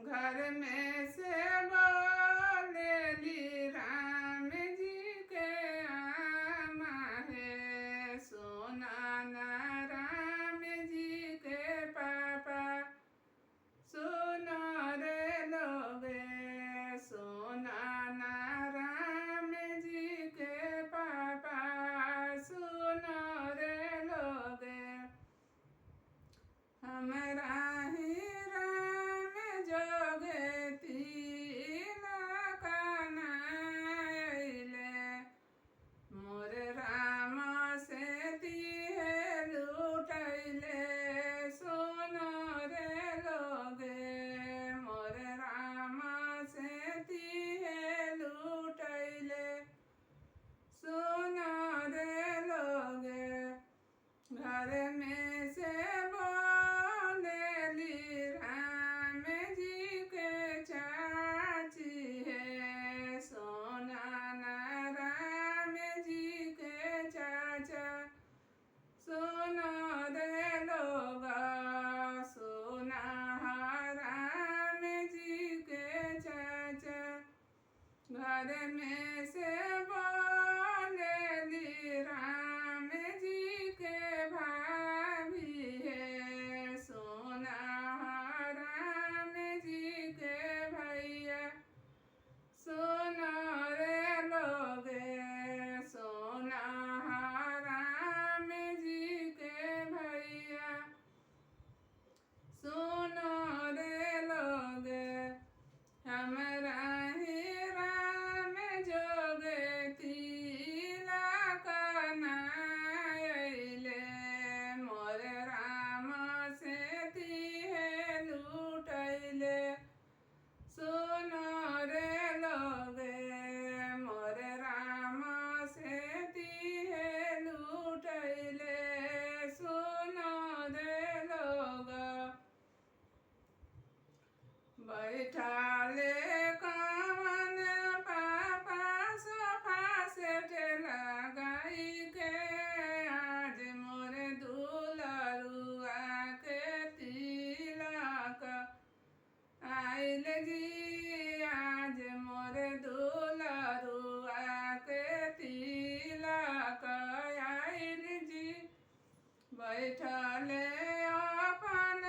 घर में से बोलेली राम जी के आमा है, सुना ना राम जी के पापा, सुनो रे लोगे, सुना ना राम जी के पापा, सुनो रे लोगे। हमरा ही राम जोगे तिलक नाइले, मोर राम से तिहे लुटैले, सुनो रे लोगे, मोर राम से तिहे लुटैले, सुनो रे लोगे। घर में से बोलेली राम जी के चाची है, सोना ना राम जी के चाचा, सुनो रे लोगा, सुना राम जी के चाचा। घर में से बोलेली राम जी के भाभी है, सोना राम जी के भैया, सुनो रे लोगे, सोना राम जी के भैया, सुनो रे लोगे। हमरा ही राम जोगे तिलक नाइले, मोर राम से तिहे लुटैले, सुनो रे लोगे, मोर राम से तिहे लुटैले, सुनो रे लोगा। बैठाले कवन पापा सोफा सेट लगाई के, आज मोर दुलरुआ के तिलक आइल जी, आज मोर दुलरुआ के तिलक आइल जी। बैठले अपन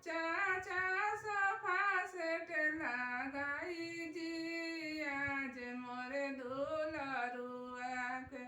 चाचा सोफा सेट लगाई जी, आज मोर दुलरुआ के